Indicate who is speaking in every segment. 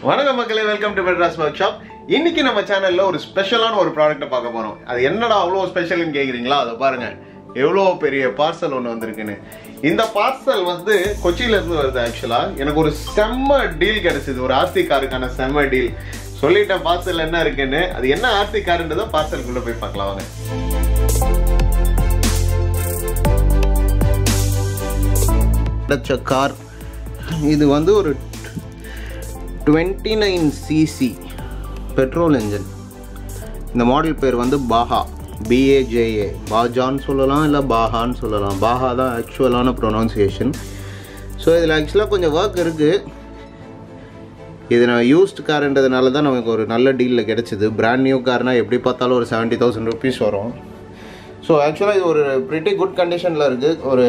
Speaker 1: வணக்கம் மக்களே, welcome to Madras Workshop. இன்னைக்கு நம்ம சேனல்ல ஒரு ஸ்பெஷலான ஒரு ப்ராடக்ட் பார்க்க போறோம். அது என்னடா அவ்வளவு ஸ்பெஷல்னு கேக்குறீங்களா? அதை பாருங்க, எவ்வளவு பெரிய பார்சல் ஒன்று வந்திருக்குன்னு. இந்த பார்சல் வந்து கொச்சியில இருந்து வருது. ஆக்சுவலா எனக்கு ஒரு செம்ம டீல் கிடைச்சது, ஒரு ஆர்சி காருக்கான செம்ம டீல். சொல்லிட்டேன் பார்சல் என்ன இருக்குன்னு. அது என்ன ஆர்சி காருன்றதை பார்சலுக்குள்ள போய் பார்க்கலாம் வாங்க. கார் இது வந்து ஒரு 29cc பெட்ரோல் என்ஜின். இந்த மாடல் பேர் வந்து பாஹா, BAJA. பாஜான்னு சொல்லலாம், இல்லை பாஹான்னு சொல்லலாம். பாஹா தான் ஆக்சுவலான ப்ரொனவுன்சியேஷன். ஸோ இதில் ஆக்சுவலாக கொஞ்சம் ஒர்க் இருக்குது. இது நான் யூஸ்ட் கார்ன்றதுனால தான் நமக்கு ஒரு நல்ல டீலில் கிடச்சிது. பிராண்ட் நியூ கார்னால் எப்படி பார்த்தாலும் ஒரு 70,000 rupees வரும். ஸோ ஆக்சுவலாக இது ஒரு ப்ரிட்டி குட் கண்டிஷனில் இருக்குது. ஒரு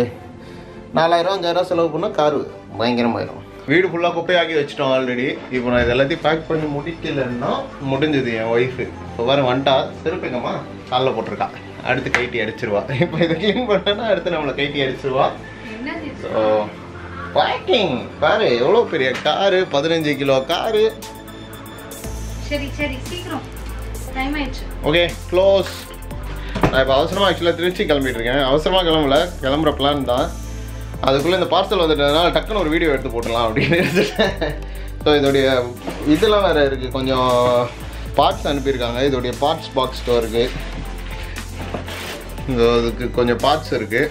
Speaker 1: 4,000-5,000 செலவு பண்ணால் கார் பயங்கரமாயிடும். வீடு ஃபுல்லாக குப்பையாக்கி வச்சிட்டோம் ஆல்ரெடி. இப்போ நான் இது எல்லாத்தையும் பேக் பண்ணி முடிக்கலன்னா முடிஞ்சது. என் ஒய்ஃபு இப்போ வேறு வந்துட்டா, செருப்புங்கம்மா காலில் போட்டிருக்கா, அடுத்து கைட்டி அடிச்சிருவா. இப்போ இதை க்ளீன் பண்ணனா அடுத்து நம்மளை கைட்டி அடிச்சிருவா. ஸோ பேக்கிங் பாரு, எவ்வளோ பெரிய காரு, 15 கிலோ காரு.
Speaker 2: சரி சரி சீக்கிரம், டைம் ஆயிடுச்சு.
Speaker 1: Okay close. நான் இப்போ அவசரமாக ஆக்சுவலாக திருச்சி கிளம்பிட்டு இருக்கேன். அவசரமாக கிளம்புற பிளான் தான். அதுக்குள்ளே இந்த பார்சல் வந்துட்டதுனால டக்குன்னு ஒரு வீடியோ எடுத்து போட்டலாம் அப்படின்னு எடுத்துட்டேன். ஸோ இதோடைய இதெல்லாம் வேறு இருக்குது, கொஞ்சம் பார்ட்ஸ் அனுப்பியிருக்காங்க. இதோடைய பார்ட்ஸ் பாக்ஸ் இருக்குது, அதுக்கு கொஞ்சம் பார்ட்ஸ் இருக்குது.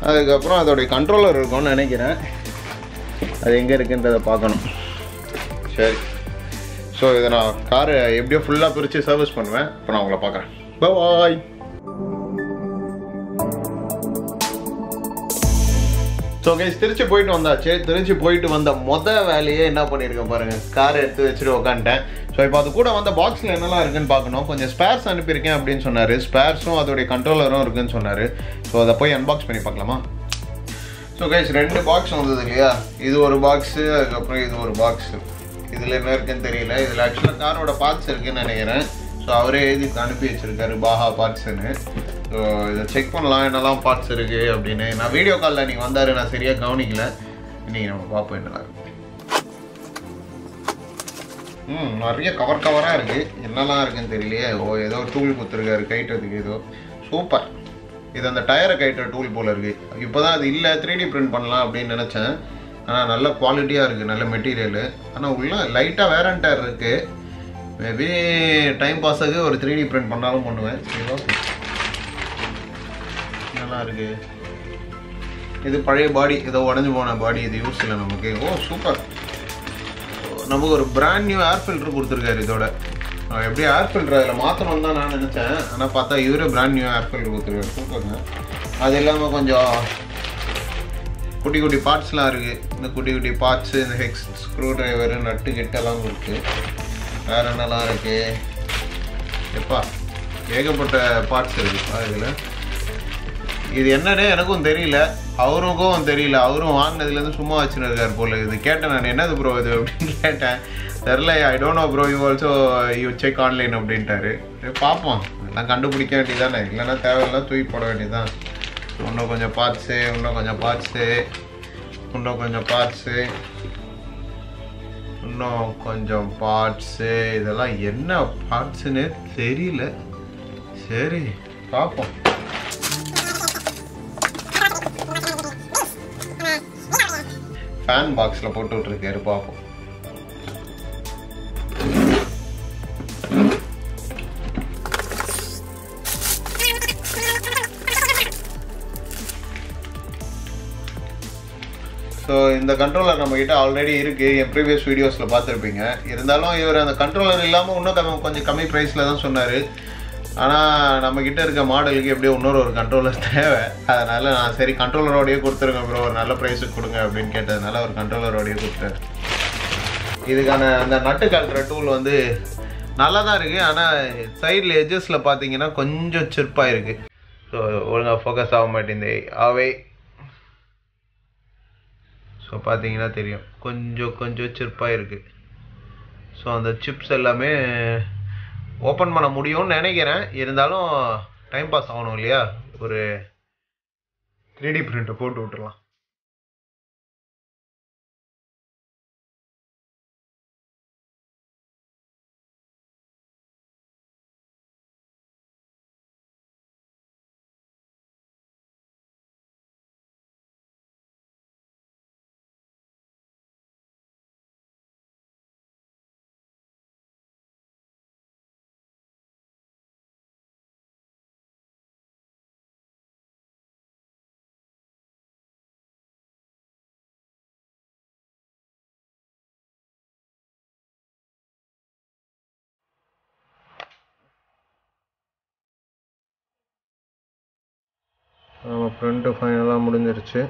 Speaker 1: அதுக்கப்புறம் அதோடைய கண்ட்ரோலர் இருக்கும்னு நினைக்கிறேன். அது எங்கே இருக்குன்றதை பார்க்கணும். சரி, ஸோ இதை நான் காரை எப்படியோ ஃபுல்லாக பிரித்து சர்வீஸ் பண்ணுவேன். இப்போ நான் உங்களை பார்க்குறேன். பாய். ஸோ கைஸ், திருச்சி போயிட்டு வந்தாச்சு. திருச்சி போயிட்டு வந்த வேலையே என்ன பண்ணியிருக்கேன் பாருங்கள். காரை எடுத்து வச்சுட்டு உட்காந்துட்டேன். ஸோ இப்போ அது கூட வந்த பாக்ஸில் என்னெல்லாம் இருக்குன்னு பார்க்கணும். கொஞ்சம் ஸ்பேர்ஸ் அனுப்பியிருக்கேன் அப்படின்னு சொன்னார். ஸ்பேர்ஸும் அதோடைய கண்ட்ரோலரும் இருக்குன்னு சொன்னார். ஸோ அதை போய் அன்பாக்ஸ் பண்ணி பார்க்கலாமா? ஸோ கைஸ், 2 பாக்ஸ் வந்தது இல்லையா? இது ஒரு பாக்ஸு, அதுக்கப்புறம் இது ஒரு பாக்ஸு. இதில் என்ன இருக்குன்னு தெரியல. இதில் ஆக்சுவலாக காரோட பார்ட்ஸ் இருக்குதுன்னு நினைக்கிறேன். ஸோ அவரே எழுதி அனுப்பி வச்சுருக்காரு, பாஹா பார்ட்ஸுன்னு. ஸோ இதை செக் பண்ணலாம் என்னெல்லாம் பார்ட்ஸ் இருக்குது அப்படின்னு. நான் வீடியோ காலில் நீங்கள் வந்தார், நான் சரியாக கவனிக்கல. இன்றைக்கி நம்ம பார்ப்போம் என்னெல்லாம் இருக்குது. நிறைய கவராக இருக்குது. என்னெல்லாம் இருக்குதுன்னு தெரியலையே. ஏதோ டூல் கொடுத்துருக்காரு கைட்டுறதுக்கு. ஏதோ சூப்பர். இது அந்த டயரை கைட்டுற டூல் போல் இருக்குது. இப்போ தான் அது இல்லை, 3D பிரிண்ட் பண்ணலாம் அப்படின்னு நினச்சேன். ஆனால் நல்ல குவாலிட்டியாக இருக்குது, நல்ல மெட்டீரியலு. ஆனால் உள்ள லைட்டாக வேரண்ட் டயர் இருக்குது. மேபி டைம் பாஸுக்கு ஒரு 3D பிரிண்ட் பண்ணாலும் பண்ணுவேன். நல்லா இருக்கு. இது பழைய பாடி, ஏதோ உடஞ்சி போன பாடி, இது யூஸ் இல்லை நமக்கு. ஓ சூப்பர். நமக்கு ஒரு பிராண்ட் நியூ ஏர் ஃபில்டர் கொடுத்துருக்காரு. இதோட எப்படி ஏர் ஃபில்டர் அதில் மாற்றணும்னு தான் நான் நினச்சேன். ஆனால் பார்த்தா இவரே பிராண்ட் நியூ ஏர் ஃபில்டர் கொடுத்துருக்காரு. சூப்பருங்க. அது இல்லாமல் கொஞ்சம் குட்டி குட்டி பார்ட்ஸ்லாம் இருக்குது. இந்த குட்டி குட்டி பார்ட்ஸு, இந்த ஹெக்ஸ் ஸ்க்ரூ ட்ரைவரு, நட்டு கிட்டெல்லாம் இருக்குது. வேறு என்னெல்லாம் இருக்குது எப்பா, ஏகப்பட்ட பார்ட்ஸ் இருக்குப்பா இதில். இது என்னன்னு எனக்கும் தெரியல, அவருக்கும் தெரியல. அவரும் வாங்கினதுலேருந்து சும்மா வச்சுன்னு இருக்கார் போல். இது கேட்டேன் நான், என்னது ப்ரோ இது அப்படின்னு கேட்டேன். தெரில, I don't know bro, you also you check online அப்படின்ட்டாரு. பார்ப்போம், எல்லாம் கண்டுபிடிக்க வேண்டியதானே, இல்லைன்னா தேவையில்லை தூக்கி போட வேண்டியதான். இன்னும் கொஞ்சம் பார்ட்ஸு, இன்னும் கொஞ்சம் பார்ட்ஸு, இன்னும் கொஞ்சம் பார்ட்ஸு, இன்னும் கொஞ்சம் பார்ட்ஸு. இதெல்லாம் என்ன பார்ட்ஸுன்னு தெரியல. சரி பார்ப்போம். ஃபேன் பாக்ஸில் போட்டு விட்டுருக்காரு, பார்ப்போம். ஸோ இந்த கண்ட்ரோலர் நம்மக்கிட்ட ஆல்ரெடி இருக்குது, என் ப்ரீவியஸ் வீடியோஸில் பார்த்துருப்பீங்க. இருந்தாலும் இவர் அந்த கண்ட்ரோலர் இல்லாமல் இன்னும் கொஞ்சம் கம்மி ப்ரைஸில் தான் சொன்னார். ஆனால் நம்மக்கிட்ட இருக்க மாடலுக்கு எப்படியோ இன்னொரு கண்ட்ரோலர் தேவை. அதனால் நான் சரி கண்ட்ரோலரோடையே கொடுத்துருங்க ப்ரோ, ஒரு நல்ல ப்ரைஸுக்கு கொடுங்க அப்படின்னு கேட்டதுனால ஒரு கண்ட்ரோலரோடையே கொடுத்தாரு. இதுக்கான அந்த நட்டு கழட்டுற டூல் வந்து நல்லா தான் இருக்குது. ஆனால் சைடில் எட்ஜஸில் பார்த்தீங்கன்னா கொஞ்சம் சிற்பாக இருக்குது. ஸோ ஒழுங்காக ஃபோக்கஸ் ஆக மாட்டேங்குது அவை. ஸோ பார்த்தீங்கன்னா தெரியும், கொஞ்சம் சிற்பாக இருக்குது. ஸோ அந்த சிப்ஸ் எல்லாமே ஓப்பன் பண்ண முடியும்னு நினைக்கிறேன். இருந்தாலும் டைம் பாஸ் ஆகணும் இல்லையா, ஒரு 3D பிரிண்ட்டை போட்டு விட்டுறலாம். நம்ம பிரிண்ட்டு ஃபைனலாக முடிஞ்சிருச்சு,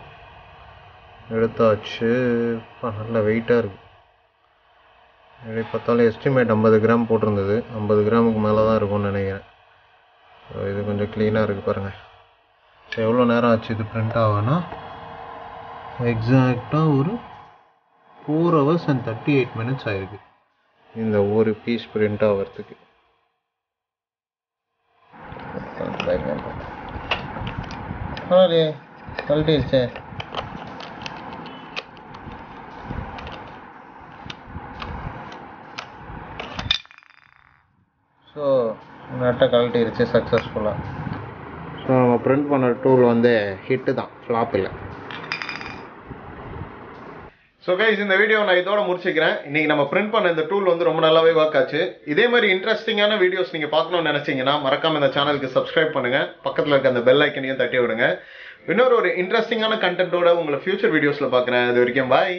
Speaker 1: எடுத்தாச்சு. நல்ல வெயிட்டாக இருக்குது. எப்படி பார்த்தாலும் எஸ்டிமேட் 50 கிராம் போட்டிருந்தது, 50 கிராமுக்கு மேலே தான் இருக்கும்னு நினைக்கிறேன். ஸோ இது கொஞ்சம் க்ளீனாக இருக்குது பாருங்கள். ஸோ எவ்வளோ நேரம் ஆச்சு இது பிரிண்ட் ஆகுனா, எக்ஸாக்டாக ஒரு 4 hours and 38 minutes ஆயிருக்கு இந்த ஒரு பீஸ் பிரிண்ட் ஆகிறதுக்கு. கழட்டிடுச்சே. ஸோ நட்டை கழட்டிடுச்சு சக்ஸஸ்ஃபுல்லாக. ஸோ நம்ம பிரிண்ட் பண்ண டூல் வந்து ஹிட்டு தான், ஃப்ளாப் இல்லை. ஸோ கைஸ், இந்த வீடியோ நான் இதோட முடிச்சுக்கிறேன். இன்றைக்கி நம்ம பிரிண்ட் பண்ண இந்த டூல் வந்து ரொம்ப நல்லாவே ஒர்க் ஆச்சு. இதே மாதிரி இன்ட்ரெஸ்டிங்கான வீடியோஸ் நீங்கள் பார்க்கணும்னு நினச்சிங்கன்னா மறக்காமல் இந்த சேனலுக்கு சப்ஸ்கிரைப் பண்ணுங்கள். பக்கத்தில் இருக்க அந்த பெல் ஐக்கனையும் தட்டி விடுங்க. இன்னொரு இன்ட்ரெஸ்டிங்கான கண்டென்ட்டோட உங்களை ஃபியூச்சர் வீடியோஸில் பார்க்குறேன். அது வரைக்கும் பாய்.